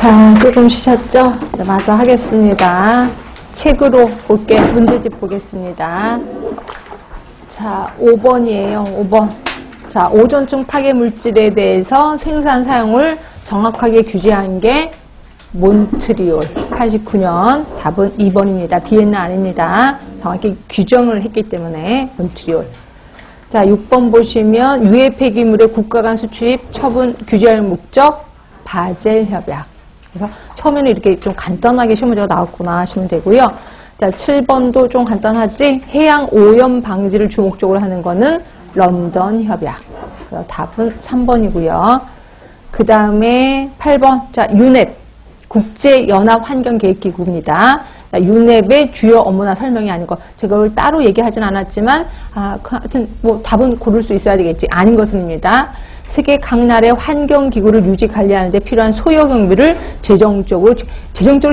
자, 조금 쉬셨죠? 네, 마저 하겠습니다. 책으로 볼게, 문제집 보겠습니다. 자, 5번이에요, 5번. 자, 오존층 파괴 물질에 대해서 생산 사용을 정확하게 규제한 게 몬트리올. 89년. 답은 2번입니다. 비엔나 아닙니다. 정확히 규정을 했기 때문에 몬트리올. 자, 6번 보시면 유해 폐기물의 국가 간 수출입 처분 규제할 목적 바젤 협약. 그래서 처음에는 이렇게 좀 간단하게 시험 문제가 나왔구나 하시면 되고요. 자, 7번도 좀 간단하지? 해양 오염 방지를 주목적으로 하는 거는 런던 협약. 그래서 답은 3번이고요. 그 다음에 8번. 자, 유넵. 국제연합환경계획기구입니다. 유넵의 주요 업무나 설명이 아니고, 제가 이걸 따로 얘기하진 않았지만, 하여튼, 답은 고를 수 있어야 되겠지. 아닌 것은입니다. 세계 각 나라의 환경기구를 유지 관리하는 데 필요한 소요 경비를 재정적으로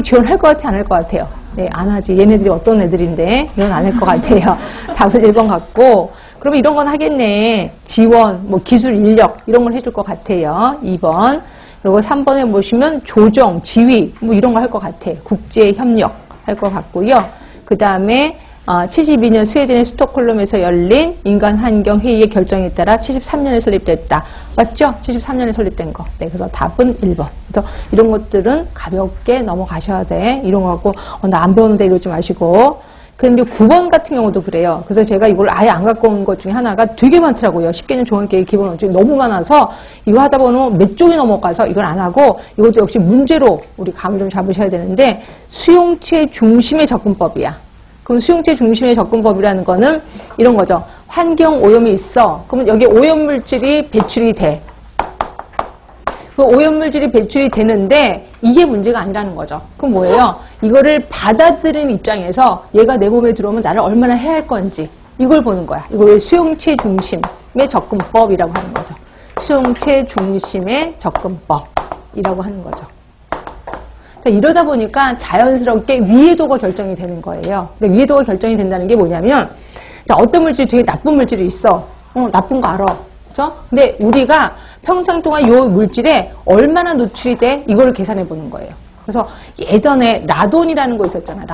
지원할 것 같아, 안 할 것 같아요? 네, 안 하지. 얘네들이 어떤 애들인데, 이건 안 할 것 같아요. 답은 1번 같고, 그러면 이런 건 하겠네. 지원, 기술 인력, 이런 걸 해줄 것 같아요. 2번. 그리고 3번에 보시면 조정, 지휘, 이런 거 할 것 같아. 국제협력 할 것 같고요. 그 다음에 72년 스웨덴의 스톡홀름에서 열린 인간환경회의의 결정에 따라 73년에 설립됐다. 맞죠? 73년에 설립된 거. 네, 그래서 답은 1번. 그래서 이런 것들은 가볍게 넘어가셔야 돼. 이런 거 갖고 나 안 배우는데 이러지 마시고. 근데 9번 같은 경우도 그래요. 그래서 제가 이걸 아예 안 갖고 온 것 중에 하나가 되게 많더라고요. 10개년 종합계획 기본 원칙이 너무 많아서 이거 하다 보면 몇 쪽이 넘어가서 이걸 안 하고, 이것도 역시 문제로 우리 감을 좀 잡으셔야 되는데, 수용체 중심의 접근법이야. 그럼 수용체 중심의 접근법이라는 거는 이런 거죠. 환경 오염이 있어. 그러면 여기 오염물질이 배출이 돼. 그 오염물질이 배출이 되는데 이게 문제가 아니라는 거죠. 그럼 뭐예요? 이거를 받아들이는 입장에서 얘가 내 몸에 들어오면 나를 얼마나 해야 할 건지 이걸 보는 거야. 이걸 수용체 중심의 접근법이라고 하는 거죠. 수용체 중심의 접근법이라고 하는 거죠. 이러다 보니까 자연스럽게 위해도가 결정이 되는 거예요. 근데 위해도가 결정이 된다는 게 뭐냐면, 자, 어떤 물질이 되게 나쁜 물질이 있어. 나쁜 거 알아. 그죠? 근데 우리가 평생 동안 이 물질에 얼마나 노출이 돼? 이걸 계산해 보는 거예요. 그래서 예전에 라돈이라는 거 있었잖아.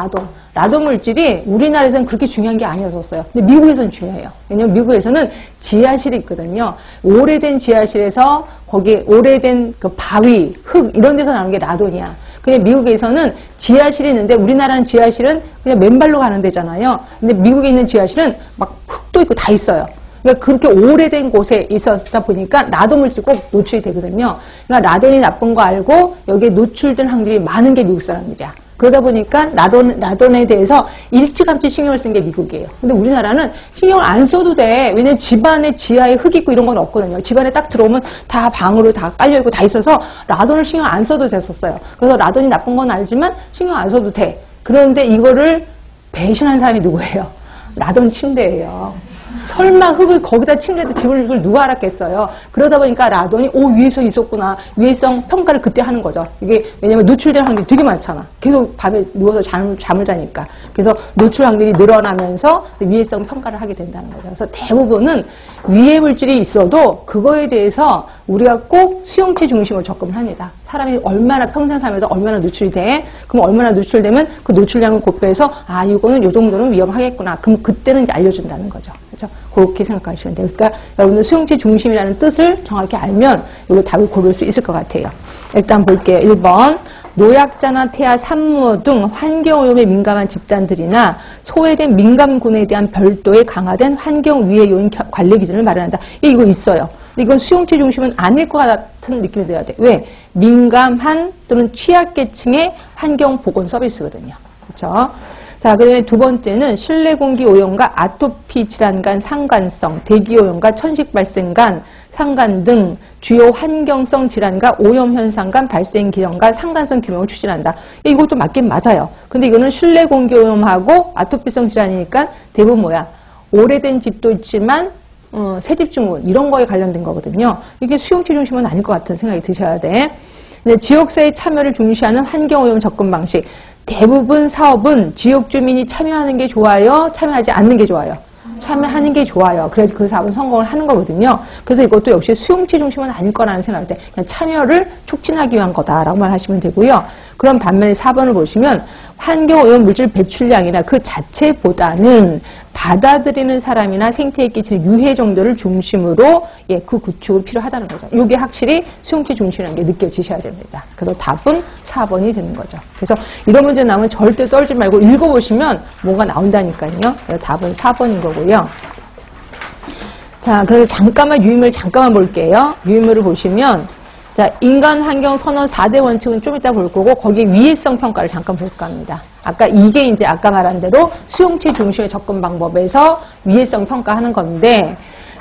라돈 물질이 우리나라에서는 그렇게 중요한 게 아니었었어요. 근데 미국에서는 중요해요. 왜냐면 미국에서는 지하실이 있거든요. 오래된 지하실에서 거기 오래된 그 바위, 흙 이런 데서 나오는 게 라돈이야. 근데 미국에서는 지하실이 있는데 우리나라는 지하실은 그냥 맨발로 가는 데잖아요. 근데 미국에 있는 지하실은 막 흙도 있고 다 있어요. 그러니까 그렇게 오래된 곳에 있었다 보니까 라돈 물질이 꼭 노출이 되거든요. 그러니까 라돈이 나쁜 거 알고 여기에 노출된 확률이 많은 게 미국 사람들이야. 그러다 보니까 라돈에 대해서 일찌감치 신경을 쓴 게 미국이에요. 근데 우리나라는 신경을 안 써도 돼. 왜냐면 집안에 지하에 흙 있고 이런 건 없거든요. 집안에 딱 들어오면 다 방으로 다 깔려있고 다 있어서 라돈을 신경 안 써도 됐었어요. 그래서 라돈이 나쁜 건 알지만 신경 안 써도 돼. 그런데 이거를 배신한 사람이 누구예요? 라돈 침대예요. 설마 흙을 거기다 침대에다 집을 누가 알았겠어요. 그러다 보니까 라돈이 위해성 있었구나. 위해성 평가를 그때 하는 거죠. 이게 왜냐면 노출될 확률이 되게 많잖아. 계속 밤에 누워서 잠을 자니까. 그래서 노출 확률이 늘어나면서 위해성 평가를 하게 된다는 거죠. 그래서 대부분은 위해 물질이 있어도 그거에 대해서 우리가 꼭 수용체 중심으로 접근을 합니다. 사람이 얼마나 평생 살면서 얼마나 노출이 돼? 그럼 얼마나 노출되면 그 노출량을 곱해서 이거는 요 정도는 위험하겠구나. 그럼 그때는 이제 알려준다는 거죠. 그렇죠? 그렇게 생각하시면 돼요. 그러니까 여러분들 수용체 중심이라는 뜻을 정확히 알면 이거 답을 고를 수 있을 것 같아요. 일단 볼게요. 1번. 노약자나 태아, 산모 등 환경오염에 민감한 집단들이나 소외된 민감군에 대한 별도의 강화된 환경위해 요인 관리 기준을 마련한다. 이거 있어요. 근데 이건 수용체 중심은 아닐 것 같은 느낌이 들어야 돼. 왜? 민감한 또는 취약계층의 환경보건 서비스거든요. 그렇죠? 자, 그다음에 두 번째는 실내 공기 오염과 아토피 질환 간 상관성, 대기 오염과 천식 발생 간 상관 등 주요 환경성 질환과 오염 현상 간 발생 기전과 상관성 규명을 추진한다. 이것도 맞긴 맞아요. 근데 이거는 실내 공기 오염하고 아토피성 질환이니까 대부분 뭐야? 오래된 집도 있지만 새집 증후군 이런 거에 관련된 거거든요. 이게 수용체 중심은 아닐 것 같은 생각이 드셔야 돼. 근데 지역사회 참여를 중시하는 환경오염 접근 방식. 대부분 사업은 지역 주민이 참여하는 게 좋아요? 참여하지 않는 게 좋아요? 참여하는 게 좋아요. 그래야지 그 사업은 성공을 하는 거거든요. 그래서 이것도 역시 수용체 중심은 아닐 거라는 생각할 때 그냥 참여를 촉진하기 위한 거다라고 말하시면 되고요. 그럼 반면에 4번을 보시면 환경오염 물질 배출량이나 그 자체보다는 받아들이는 사람이나 생태에 끼치는 유해 정도를 중심으로 그 구축이 필요하다는 거죠. 이게 확실히 수용체 중심이라는 게 느껴지셔야 됩니다. 그래서 답은 4번이 되는 거죠. 그래서 이런 문제 나오면 절대 떨지 말고 읽어보시면 뭐가 나온다니까요. 답은 4번인 거고요. 자, 그래서 잠깐만 유인물 잠깐만 볼게요. 유인물을 보시면 자, 인간 환경 선언 4대 원칙은 좀 이따 볼 거고, 거기에 위해성 평가를 잠깐 볼까 합니다. 아까 이게 이제 아까 말한 대로 수용체 중심의 접근 방법에서 위해성 평가하는 건데,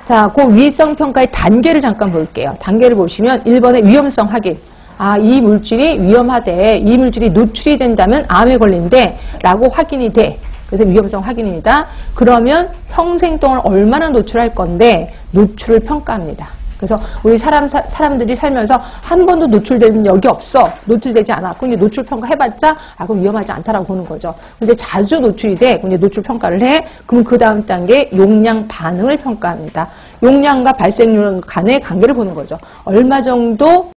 자, 그 위해성 평가의 단계를 잠깐 볼게요. 단계를 보시면 1번의 위험성 확인. 아, 이 물질이 위험하대. 이 물질이 노출이 된다면 암에 걸린대. 라고 확인이 돼. 그래서 위험성 확인입니다. 그러면 평생 동안 얼마나 노출할 건데, 노출을 평가합니다. 그래서 우리 사람들이 살면서 한 번도 노출된 적이 없어. 노출되지 않아. 근데 노출 평가 해봤자, 그럼 위험하지 않다라고 보는 거죠. 근데 자주 노출이 돼. 근데 노출 평가를 해. 그럼 그 다음 단계 용량 반응을 평가합니다. 용량과 발생률 간의 관계를 보는 거죠. 얼마 정도